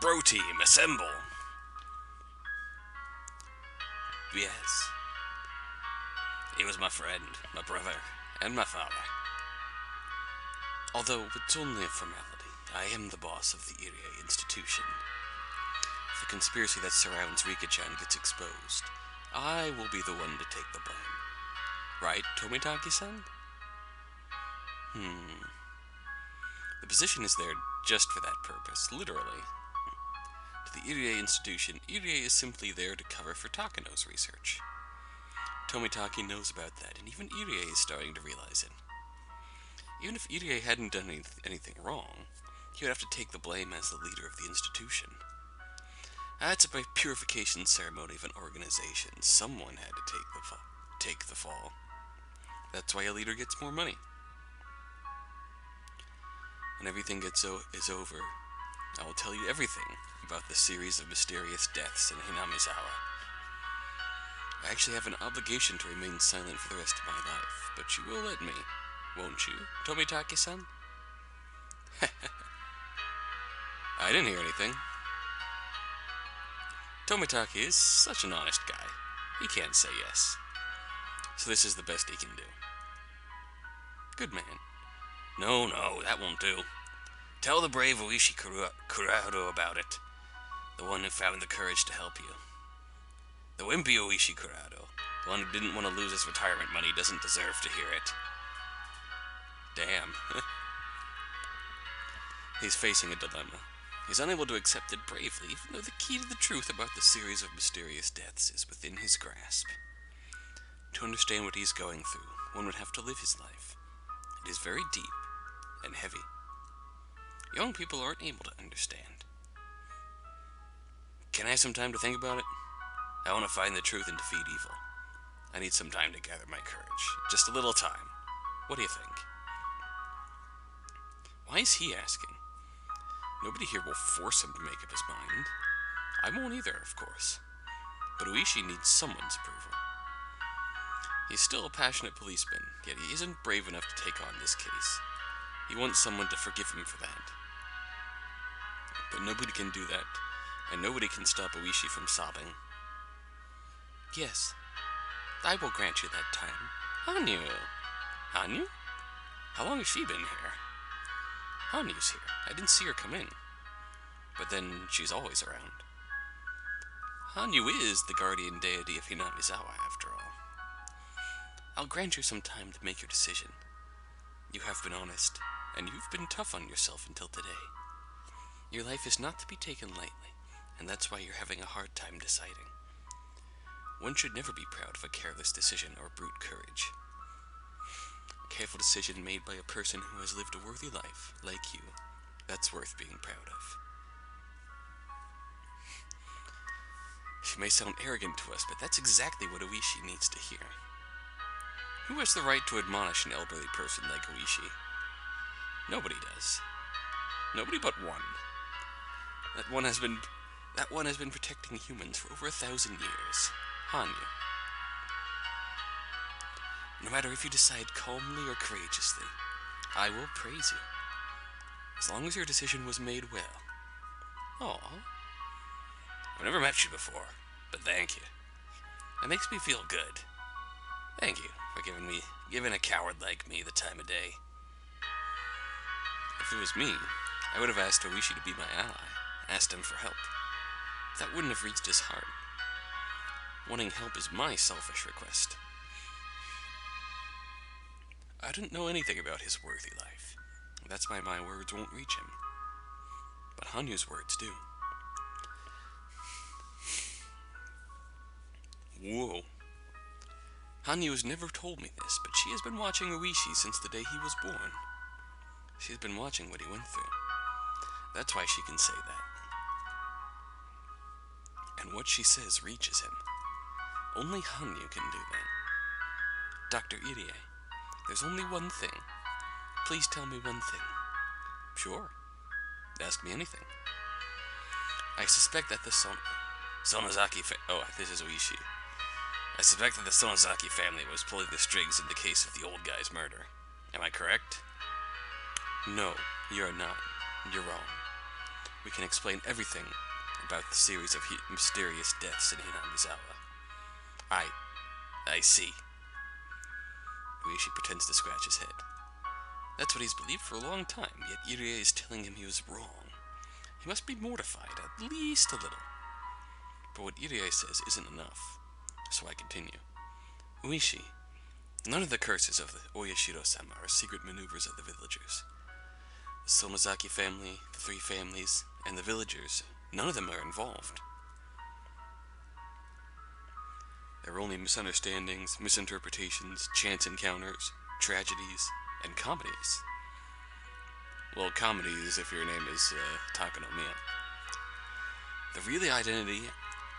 Bro team, assemble! Yes. He was my friend, my brother, and my father. Although it's only a formality, I am the boss of the Irie institution. If the conspiracy that surrounds Rika-chan gets exposed, I will be the one to take the blame. Right, Tomitaki-san? The position is there just for that purpose, literally. To the Irie institution, Irie is simply there to cover for Takano's research. Tomitaki knows about that, and even Irie is starting to realize it. Even if Irie hadn't done anything wrong, he would have to take the blame as the leader of the institution. That's a purification ceremony of an organization. Someone had to take the fall. That's why a leader gets more money. When everything is over, I will tell you everything about the series of mysterious deaths in Hinamizawa. I actually have an obligation to remain silent for the rest of my life, but you will let me, won't you, Tomitaki-san? I didn't hear anything. Tomitaki is such an honest guy. He can't say yes. So this is the best he can do. Good man. No, that won't do. Tell the brave Oishi Kurado about it. The one who found the courage to help you. The wimpy Oishi Kurado, the one who didn't want to lose his retirement money, doesn't deserve to hear it. Damn. He's facing a dilemma. He's unable to accept it bravely, even though the key to the truth about the series of mysterious deaths is within his grasp. To understand what he's going through, one would have to live his life. It is very deep and heavy. Young people aren't able to understand. Can I have some time to think about it? I want to find the truth and defeat evil. I need some time to gather my courage. Just a little time. What do you think? Why is he asking? Nobody here will force him to make up his mind. I won't either, of course. But Oishi needs someone's approval. He's still a passionate policeman, yet he isn't brave enough to take on this case. He wants someone to forgive him for that. But nobody can do that, and nobody can stop Oishi from sobbing. Yes, I will grant you that time. Hanyuu! Hanyuu? How long has she been here? Hanyuu's here. I didn't see her come in. But then, she's always around. Hanyuu is the guardian deity of Hinamizawa, after all. I'll grant you some time to make your decision. You have been honest, and you've been tough on yourself until today. Your life is not to be taken lightly, and that's why you're having a hard time deciding. One should never be proud of a careless decision or brute courage. A careful decision made by a person who has lived a worthy life, like you, that's worth being proud of. She may sound arrogant to us, but that's exactly what Oishi needs to hear. Who has the right to admonish an elderly person like Oishi? Nobody does. Nobody but one. That one has been protecting humans for over 1,000 years. Hanyuu. No matter if you decide calmly or courageously, I will praise you. As long as your decision was made well. Aw. I've never met you before, but thank you. That makes me feel good. Thank you for giving a coward like me the time of day. If it was me, I would have asked Oishi to be my ally, asked him for help. That wouldn't have reached his heart. Wanting help is my selfish request. I didn't know anything about his worthy life. That's why my words won't reach him. But Hanyuu's words do. Whoa. Hanyuu has never told me this, but she has been watching Oishi since the day he was born. She has been watching what he went through. That's why she can say that. And what she says reaches him. Only Hanyuu can do that. Dr. Irie, there's only one thing. Please tell me one thing. Sure. Ask me anything. I suspect that the Sonozaki this is Oishi. I suspect that the Sonozaki family was pulling the strings in the case of the old guy's murder. Am I correct? No, you're not. You're wrong. We we can explain everything about the series of mysterious deaths in Hinamizawa. I see. Ueshi pretends to scratch his head. That's what he's believed for a long time, yet Irie is telling him he was wrong. He must be mortified, at least a little. But what Irie says isn't enough, so I continue. Ueshi, none of the curses of the Oyashiro-sama are secret maneuvers of the villagers. The Sonozaki family, the three families, and the villagers, none of them are involved. There are only misunderstandings, misinterpretations, chance encounters, tragedies, and comedies. Well, comedies if your name is Takano Miya. The real identity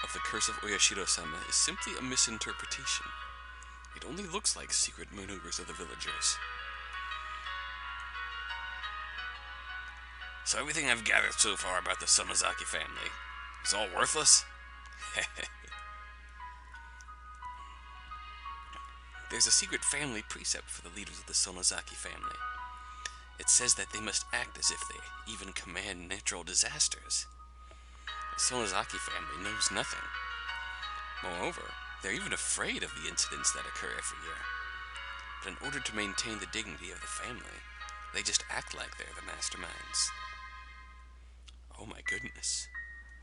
of the curse of Oyashiro-sama is simply a misinterpretation. It only looks like secret maneuvers of the villagers. So everything I've gathered so far about the Sonozaki family is all worthless? There's a secret family precept for the leaders of the Sonozaki family. It says that they must act as if they even command natural disasters. The Sonozaki family knows nothing. Moreover, they're even afraid of the incidents that occur every year. But in order to maintain the dignity of the family, they just act like they're the masterminds. Oh my goodness.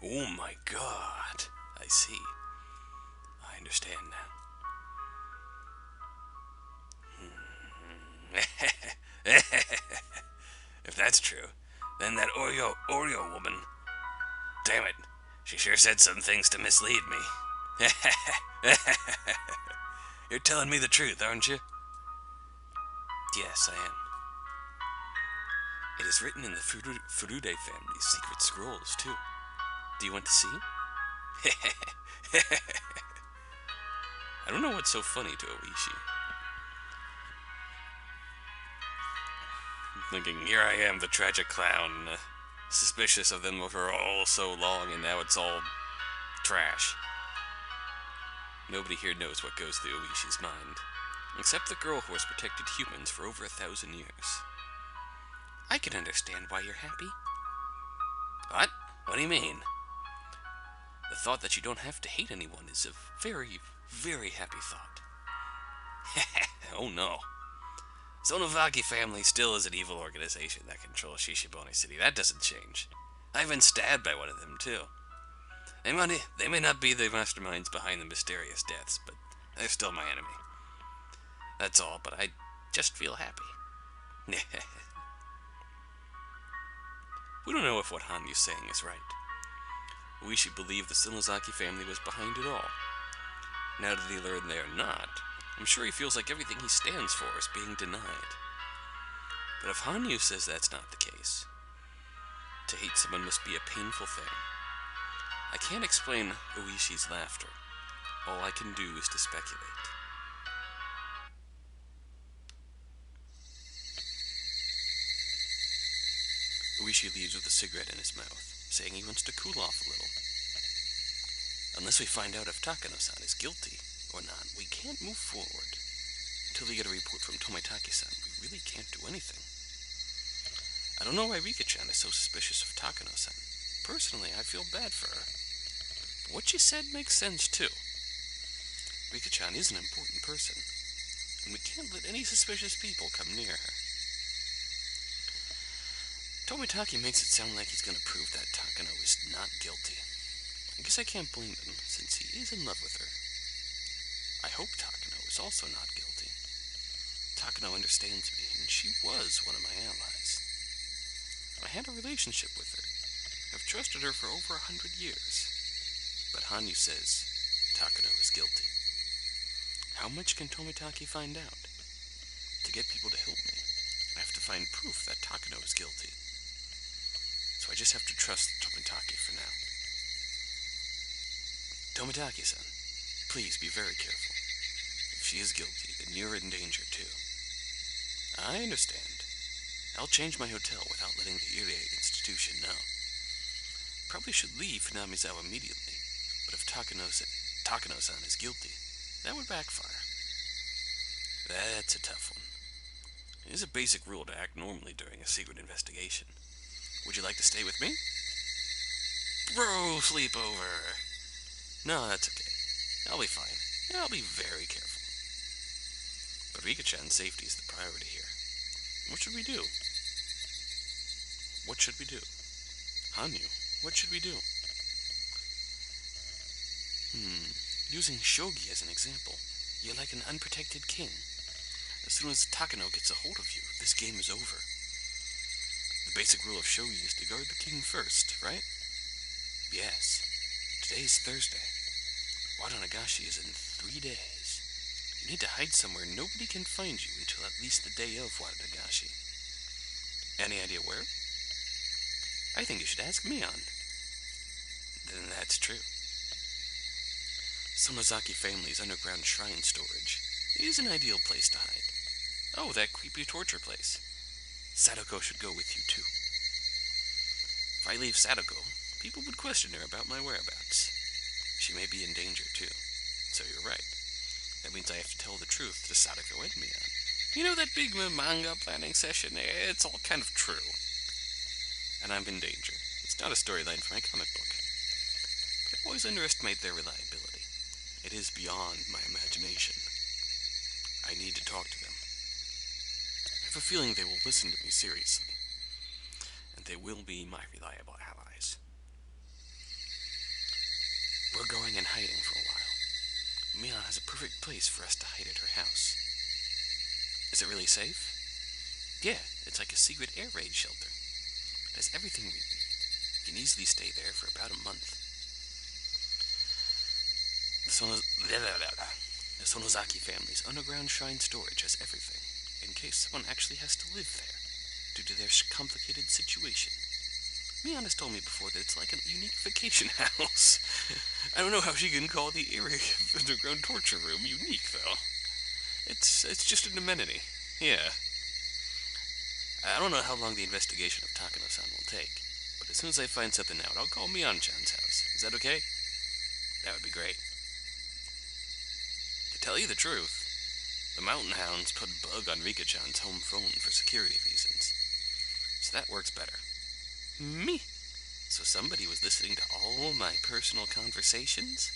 Oh my god. I see. I understand now. If that's true, then that Oreo woman... Damn it, she sure said some things to mislead me. You're telling me the truth, aren't you? Yes, I am. It is written in the Furude family's secret scrolls, too. Do you want to see? I don't know what's so funny to Oishi. Thinking, here I am, the tragic clown, suspicious of them for all so long, and now it's all trash. Nobody here knows what goes through Oishi's mind, except the girl who has protected humans for over 1,000 years. I can understand why you're happy. What? What do you mean? The thought that you don't have to hate anyone is a very, very happy thought. Oh no. Sonozaki family still is an evil organization that controls Shishibone City. That doesn't change. I've been stabbed by one of them, too. They may not be the masterminds behind the mysterious deaths, but they're still my enemy. That's all, but I just feel happy. We don't know if what Hanyuu's saying is right. Ueshi believed the Sonozaki family was behind it all. Now that he learned they are not, I'm sure he feels like everything he stands for is being denied. But if Hanyuu says that's not the case, to hate someone must be a painful thing. I can't explain Ueshi's laughter. All I can do is to speculate. Ueshi leaves with a cigarette in his mouth, saying he wants to cool off a little. Unless we find out if Takano-san is guilty or not, we can't move forward. Until we get a report from Tomitaki-san, we really can't do anything. I don't know why Rika-chan is so suspicious of Takano-san. Personally, I feel bad for her. But what she said makes sense, too. Rika-chan is an important person, and we can't let any suspicious people come near her. Tomitaki makes it sound like he's going to prove that Takano is not guilty. I guess I can't blame him, since he is in love with her. I hope Takano is also not guilty. Takano understands me, and she was one of my allies. I had a relationship with her. I've trusted her for over 100 years. But Hanyuu says Takano is guilty. How much can Tomitaki find out? To get people to help me, I have to find proof that Takano is guilty. So I just have to trust Tomitaki for now. Tomitaki-san, please be very careful. If she is guilty, then you're in danger too. I understand. I'll change my hotel without letting the Irie institution know. Probably should leave Hinamizawa immediately, but if Takano-san is guilty, that would backfire. That's a tough one. It is a basic rule to act normally during a secret investigation. Would you like to stay with me? bro sleepover. No, that's okay. I'll be fine. I'll be very careful. But Rika-chan's safety is the priority here. What should we do? What should we do? Hanyuu, what should we do? Using shogi as an example, you're like an unprotected king. As soon as Takano gets a hold of you, this game is over. The basic rule of shogi is to guard the king first, right? Yes. Today's Thursday. Wada Nagashi is in 3 days. You need to hide somewhere nobody can find you until at least the day of Wada Nagashi. Any idea where? I think you should ask Mion. Then that's true. Sonozaki family's underground shrine storage is an ideal place to hide. Oh, that creepy torture place. Sadako should go with you too. If I leave Sadako, people would question her about my whereabouts. She may be in danger too. So you're right. That means I have to tell the truth to Sadako and Mion. You know that big manga planning session? It's all kind of true. And I'm in danger. It's not a storyline for my comic book. But I always underestimate their reliability. It is beyond my imagination. I need to talk to them. I have a feeling they will listen to me seriously. And they will be my reliable allies. We're going in hiding for a while. Mion has a perfect place for us to hide at her house. Is it really safe? Yeah, it's like a secret air raid shelter. It has everything we need. You can easily stay there for about a month. The Sonozaki family's underground shrine storage has everything, in case someone actually has to live there, due to their complicated situation. Mion has told me before that it's like a unique vacation house. I don't know how she can call the eerie underground torture room unique, though. It's just an amenity. Yeah. I don't know how long the investigation of Takano-san will take, but as soon as I find something out, I'll call Mion-chan's house. Is that okay? That would be great. To tell you the truth, the Mountain Hounds put a bug on Rika-chan's home phone for security reasons. So that works better. Me? So somebody was listening to all my personal conversations?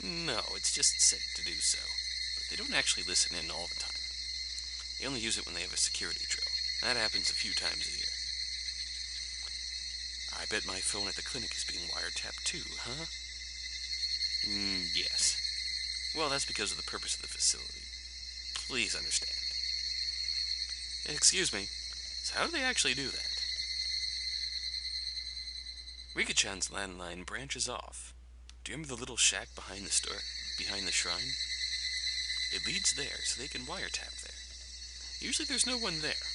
No, it's just said to do so. But they don't actually listen in all the time. They only use it when they have a security drill. That happens a few times a year. I bet my phone at the clinic is being wiretapped too, huh? Yes. Well, that's because of the purpose of the facility. Please understand. Excuse me. So how do they actually do that? Rika-chan's landline branches off. Do you remember the little shack behind the shrine? It leads there, so they can wiretap there. Usually there's no one there.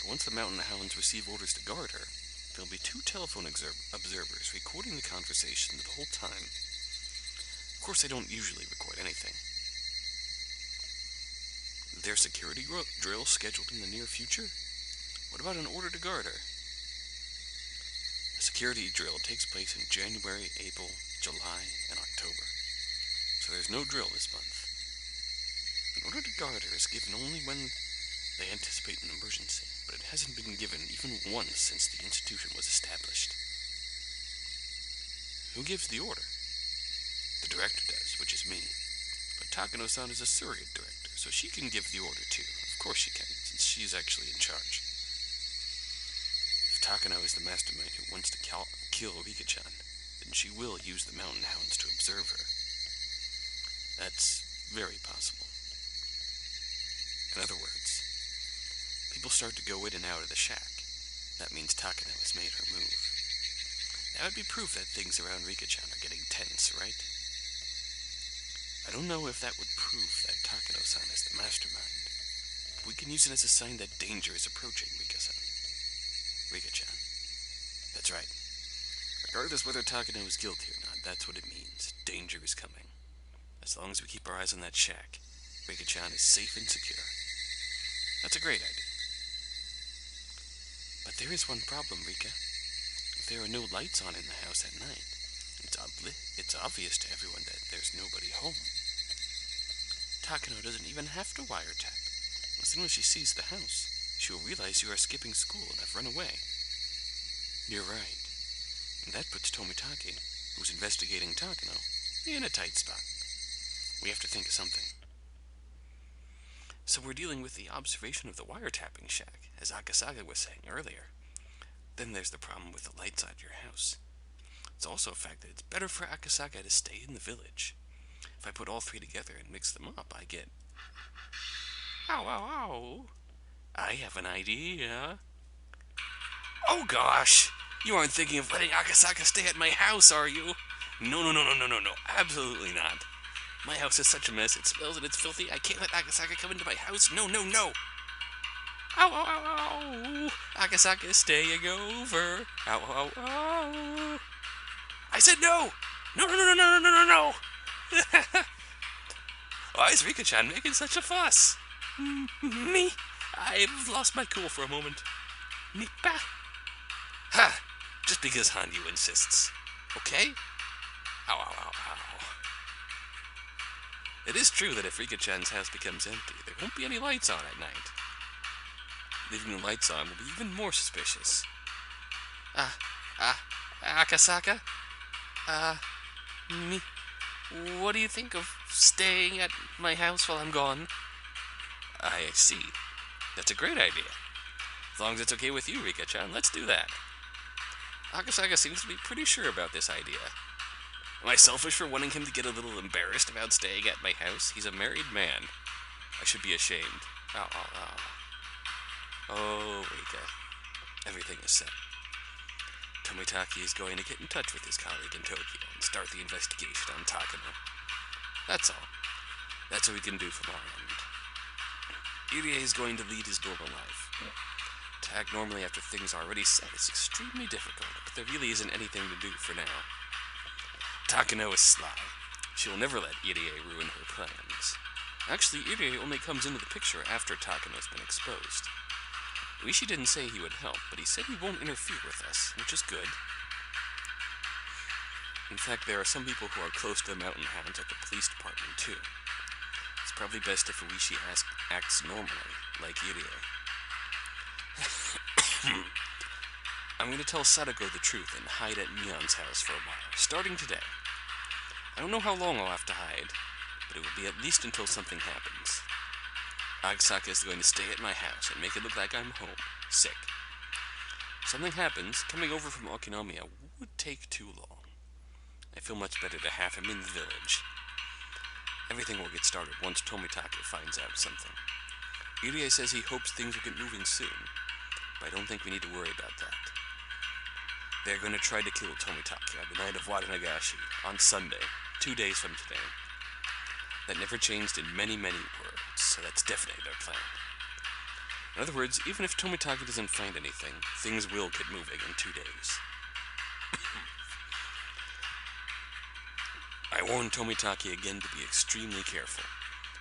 But once the Mountain Hounds receive orders to guard her, there'll be 2 telephone observers recording the conversation the whole time. Of course, they don't usually record anything. Their security drill scheduled in the near future? What about an order to guard her? The security drill takes place in January, April, July, and October. So there's no drill this month. An order to guard her is given only when they anticipate an emergency, but it hasn't been given even once since the institution was established. Who gives the order? The director does, which is me. But Takano-san is a surrogate director, so she can give the order too. Of course she can, since she's actually in charge. If Takano is the mastermind who wants to kill Rika-chan, then she will use the Mountain Hounds to observe her. That's very possible. In other words, people start to go in and out of the shack. That means Takano has made her move. That would be proof that things around Rika-chan are getting tense, right? I don't know if that would prove that Takano-san is the mastermind, but we can use it as a sign that danger is approaching Rika-chan. That's right. Regardless whether Takano is guilty or not, that's what it means. Danger is coming. As long as we keep our eyes on that shack, Rika-chan is safe and secure. That's a great idea. But there is one problem, Rika. If there are no lights on in the house at night, it's obvious to everyone that there's nobody home. Takano doesn't even have to wiretap. As soon as she sees the house, she will realize you are skipping school and have run away. You're right. And that puts Tomitake, who's investigating Takano, in a tight spot. We have to think of something. So we're dealing with the observation of the wiretapping shack, as Akasaka was saying earlier. Then there's the problem with the lights at your house. It's also a fact that it's better for Akasaka to stay in the village. If I put all three together and mix them up, I get... Ow, ow, ow! I have an idea. Oh gosh! You aren't thinking of letting Akasaka stay at my house, are you? No, no, no, no, no, no, no. Absolutely not. My house is such a mess. It smells and it's filthy. I can't let Akasaka come into my house. No, no, no! Ow, ow, ow, ow! Akasaka is staying over. Ow, ow, ow! I said no! No, no, no, no, no, no, no, no! Why is Rika-chan making such a fuss? Me? I've lost my cool for a moment. Nippa? Ha! Just because Hanyuu insists. Okay? Ow, ow, ow, ow. It is true that if Rika-chan's house becomes empty, there won't be any lights on at night. Leaving the lights on will be even more suspicious. Akasaka? Me? What do you think of staying at my house while I'm gone? I see. That's a great idea. As long as it's okay with you, Rika-chan, let's do that. Akasaka seems to be pretty sure about this idea. Am I selfish for wanting him to get a little embarrassed about staying at my house? He's a married man. I should be ashamed. Ow, ow, ow. Oh, Rika. Everything is set. Tomitake is going to get in touch with his colleague in Tokyo and start the investigation on Takano. That's all. That's what we can do from our end. Irie is going to lead his normal life. To act normally after things are already set is extremely difficult, but there really isn't anything to do for now. Takano is sly. She will never let Irie ruin her plans. Actually, Irie only comes into the picture after Takano's been exposed. Uishi didn't say he would help, but he said he won't interfere with us, which is good. In fact, there are some people who are close to the mountain hounds at the police department, too. It's probably best if Uishi acts normally, like Irie. I'm going to tell Sadako the truth and hide at Mion's house for a while, starting today. I don't know how long I'll have to hide, but it will be at least until something happens. Akasaka is going to stay at my house and make it look like I'm home, sick. If something happens, coming over from Okinomiya would take too long. I feel much better to have him in the village. Everything will get started once Tomitake finds out something. Irie says he hopes things will get moving soon, but I don't think we need to worry about that. They're going to try to kill Tomitake on the night of Watanagashi, on Sunday, 2 days from today. That never changed in many, many words, so that's definitely their plan. In other words, even if Tomitake doesn't find anything, things will get moving in 2 days. I warned Tomitake again to be extremely careful.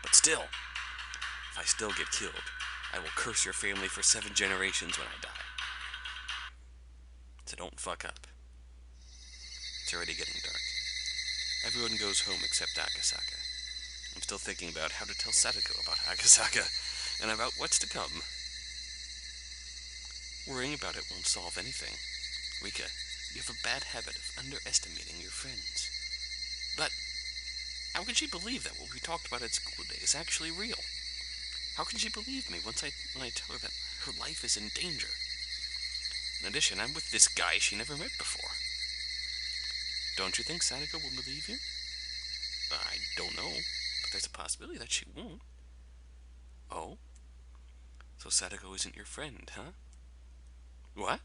But still, if I still get killed, I will curse your family for 7 generations when I die. So don't fuck up. It's already getting dark. Everyone goes home except Akasaka. I'm still thinking about how to tell Sadako about Akasaka, and about what's to come. Worrying about it won't solve anything. Rika, you have a bad habit of underestimating your friends. But how can she believe that what we talked about at school today is actually real? How can she believe me when I tell her that her life is in danger? In addition, I'm with this guy she never met before. Don't you think Sadako will believe you? I don't know, but there's a possibility that she won't. Oh? So Sadako isn't your friend, huh? What?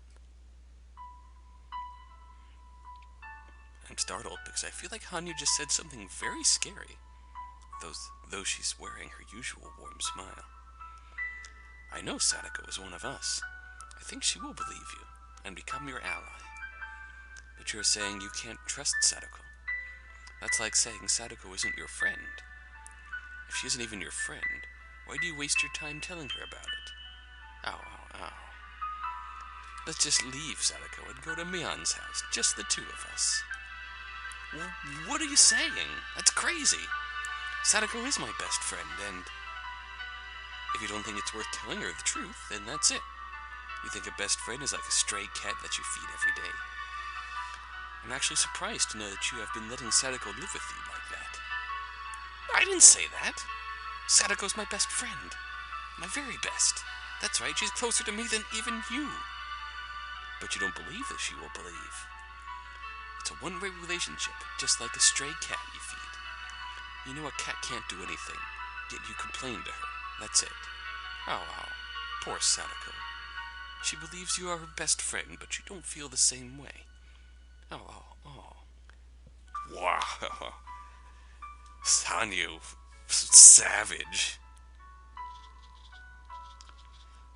I'm startled because I feel like Hanyuu just said something very scary, though she's wearing her usual warm smile. I know Sadako is one of us. I think she will believe you and become your ally. But you're saying you can't trust Sadako. That's like saying Sadako isn't your friend. If she isn't even your friend, why do you waste your time telling her about it? Ow, ow, ow. Let's just leave Sadako and go to Mion's house, just the two of us. What are you saying? That's crazy. Sadako is my best friend, and if you don't think it's worth telling her the truth, then that's it. You think a best friend is like a stray cat that you feed every day. actually surprised to know that you have been letting Sadako live with you like that. I didn't say that. Sadako's my best friend. My very best. That's right, she's closer to me than even you. But you don't believe that she will believe. It's a one-way relationship, just like a stray cat you feed. You know a cat can't do anything, yet you complain to her. That's it. Oh, poor Sadako. She believes you are her best friend, but you don't feel the same way. Oh. Wow. Hanyuu, savage.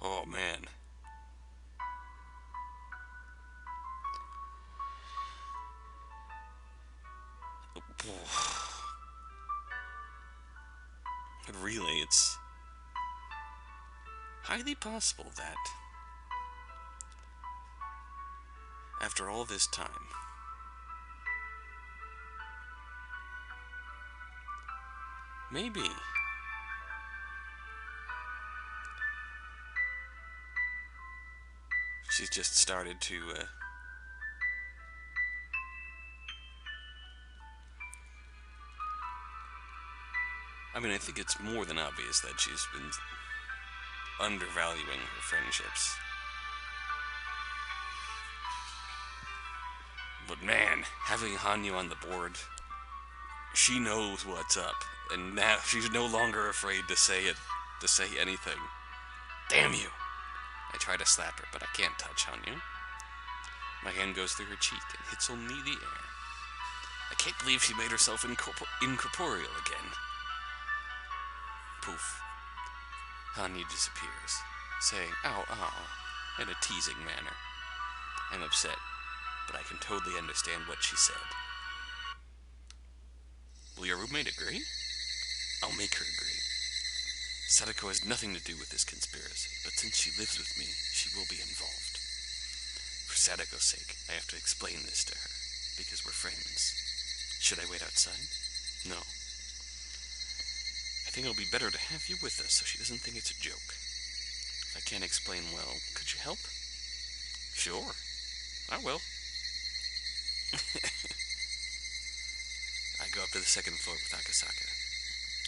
Oh, man. Really, it's highly possible that after all this time, maybe she's just started to I think it's more than obvious that she's been undervaluing her friendships. But man, having Hanyuu on the board, she knows what's up, and now she's no longer afraid to say anything. Damn you! I try to slap her, but I can't touch Hanyuu. My hand goes through her cheek and hits only the air. I can't believe she made herself incorporeal again. Poof. Hanyuu disappears, saying, ow, in a teasing manner. I'm upset, but I can totally understand what she said. Will your roommate agree? I'll make her agree. Sadako has nothing to do with this conspiracy, but since she lives with me, she will be involved. For Sadako's sake, I have to explain this to her, because we're friends. Should I wait outside? No. I think it'll be better to have you with us so she doesn't think it's a joke. If I can't explain well, could you help? Sure. I will. I go up to the second floor with Akasaka.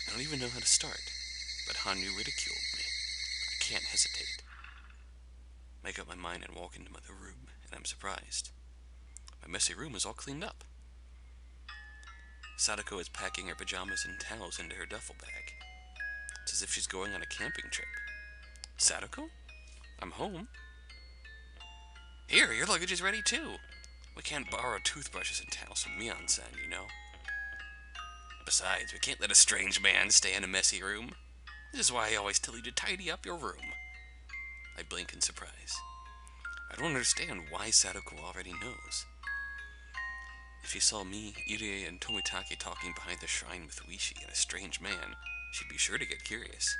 I don't even know how to start, but Hanyuu ridiculed me. I can't hesitate. Make up my mind and walk into my room, and I'm surprised. My messy room is all cleaned up. Sadako is packing her pajamas and towels into her duffel bag. It's as if she's going on a camping trip. Sadako? I'm home. Here, your luggage is ready too. We can't borrow toothbrushes and towels from Mion-san, you know. Besides, we can't let a strange man stay in a messy room. This is why I always tell you to tidy up your room. I blink in surprise. I don't understand why Sadako already knows. If she saw me, Irie, and Tomitake talking behind the shrine with Uishi and a strange man, she'd be sure to get curious.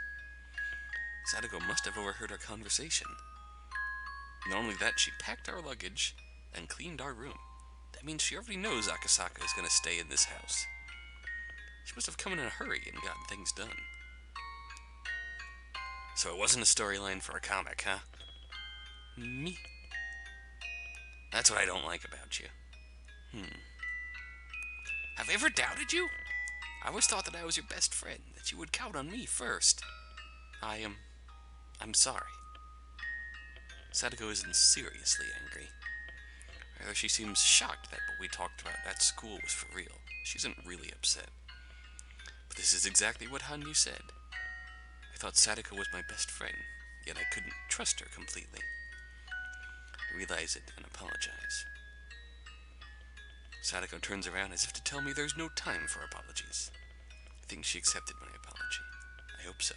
Sadako must have overheard our conversation. Not only that, she packed our luggage and cleaned our room. That means she already knows Akasaka is going to stay in this house. She must have come in a hurry and gotten things done. So it wasn't a storyline for a comic, huh? Me? That's what I don't like about you. Have I ever doubted you? I always thought that I was your best friend, that you would count on me first. I'm sorry. Sadako isn't seriously angry. Rather, she seems shocked that what we talked about at school was for real. She isn't really upset. But this is exactly what Hanyuu said. I thought Sadako was my best friend, yet I couldn't trust her completely. I realize it and apologize. Sadako turns around as if to tell me there's no time for apologies. I think she accepted my apology. I hope so.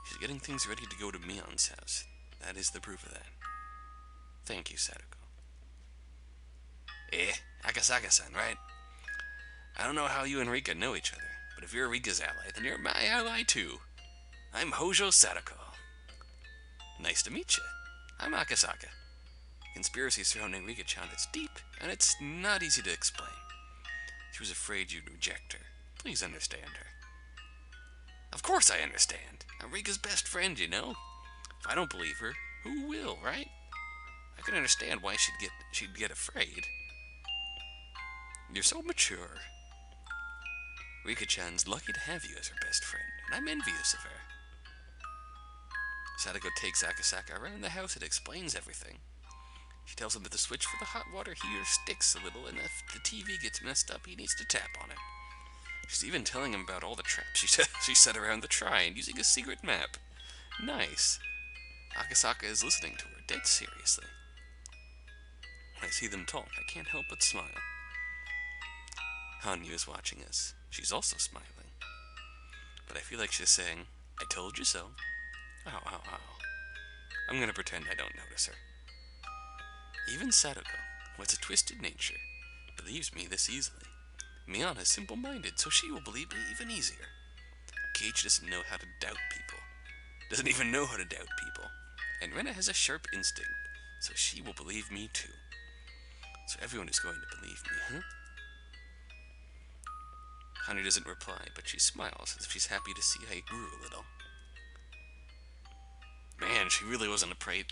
She's getting things ready to go to Mion's house. That is the proof of that. Thank you, Sadako. Akasaka-san, right? I don't know how you and Rika know each other, but if you're Rika's ally, then you're my ally too. I'm Hojo Sadako. Nice to meet you. I'm Akasaka. The conspiracy surrounding Rika-chan is deep, and it's not easy to explain. She was afraid you'd reject her. Please understand her. Of course I understand. I'm Rika's best friend, you know. If I don't believe her, who will, right? I can understand why she'd get afraid. You're so mature. Rika-chan's lucky to have you as her best friend, and I'm envious of her. Sadako takes Akasaka around the house and explains everything. She tells him that the switch for the hot water heater sticks a little, and if the TV gets messed up, he needs to tap on it. She's even telling him about all the traps she set around the shrine using a secret map. Nice. Akasaka is listening to her dead seriously. When I see them talk, I can't help but smile. Hanyuu is watching us. She's also smiling. But I feel like she's saying, I told you so. Ow, ow, ow. I'm gonna pretend I don't notice her. Even Sadako, who has a twisted nature, believes me this easily. Mion is simple-minded, so she will believe me even easier. Gage doesn't know how to doubt people. Doesn't even know how to doubt people. And Rena has a sharp instinct, so she will believe me too. So everyone is going to believe me, huh? Honey doesn't reply, but she smiles as if she's happy to see I grew a little. Man, she really wasn't afraid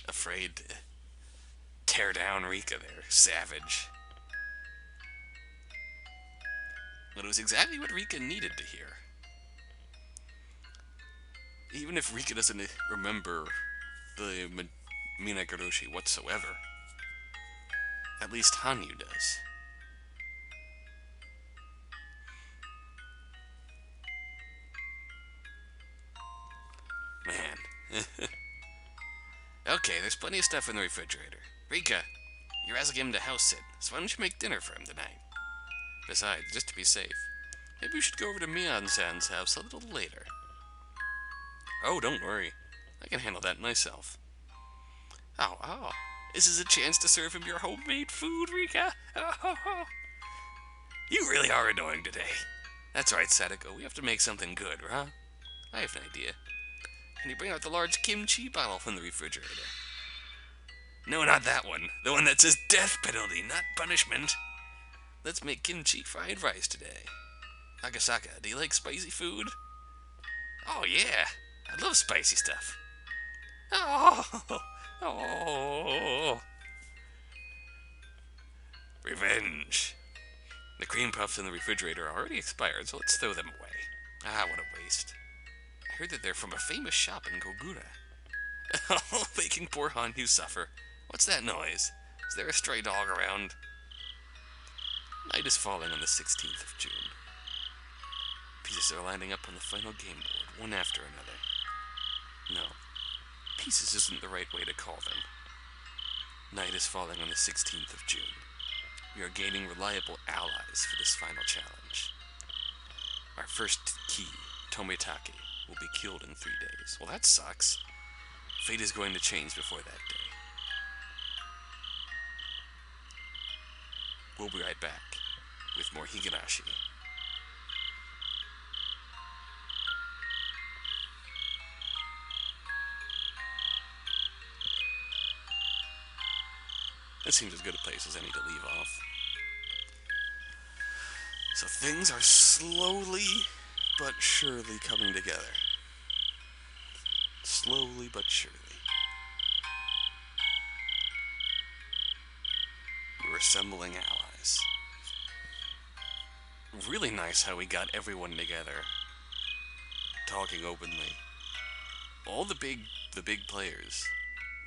to tear down Rika there. Savage. But it was exactly what Rika needed to hear. Even if Rika doesn't remember the Higurashi whatsoever, at least Hanyuu does. Man. Okay, there's plenty of stuff in the refrigerator. Rika, you're asking him to house sit, so why don't you make dinner for him tonight? Besides, just to be safe, maybe we should go over to Mion-san's house a little later. Oh, don't worry. I can handle that myself. Oh. This is a chance to serve him your homemade food, Rika. Oh. You really are annoying today. That's right, Sadako. We have to make something good, huh? I have an idea. Can you bring out the large kimchi bottle from the refrigerator? No, not that one. The one that says death penalty, not punishment. Let's make kimchi fried rice today. Akasaka, do you like spicy food? Oh, yeah. I love spicy stuff. Oh. Revenge. The cream puffs in the refrigerator are already expired, so let's throw them away. Ah, what a waste. I heard that they're from a famous shop in Kogura. Oh, making poor Hanyuu suffer. What's that noise? Is there a stray dog around? Night is falling on the 16th of June. Pieces are lining up on the final game board, one after another. No, pieces isn't the right way to call them. Night is falling on the 16th of June. We are gaining reliable allies for this final challenge. Our first key, Tomitake, will be killed in 3 days. Well, that sucks. Fate is going to change before that day. We'll be right back with more Higurashi. That seems as good a place as any to leave off. So things are slowly but surely coming together. Slowly but surely. We're assembling allies. Really nice how we got everyone together, talking openly. All the big players.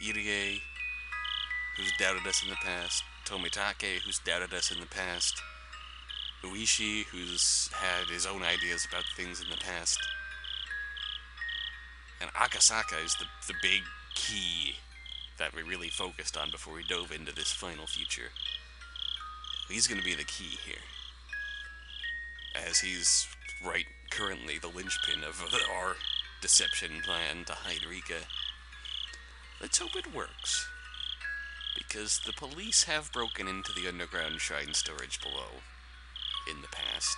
Irie, who's doubted us in the past. Tomitake, who's doubted us in the past. Uishi, who's had his own ideas about things in the past. And Akasaka is the big key that we really focused on before we dove into this final future. He's going to be the key here, as he's right currently the linchpin of our deception plan to hide Rika. Let's hope it works, because the police have broken into the underground shrine storage below in the past.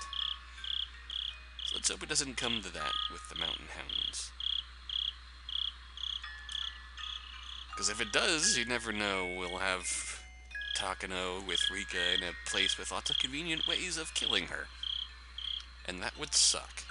So let's hope it doesn't come to that with the Mountain Hounds. Because if it does, you never know, we'll have Takano with Rika in a place with lots of convenient ways of killing her. And that would suck.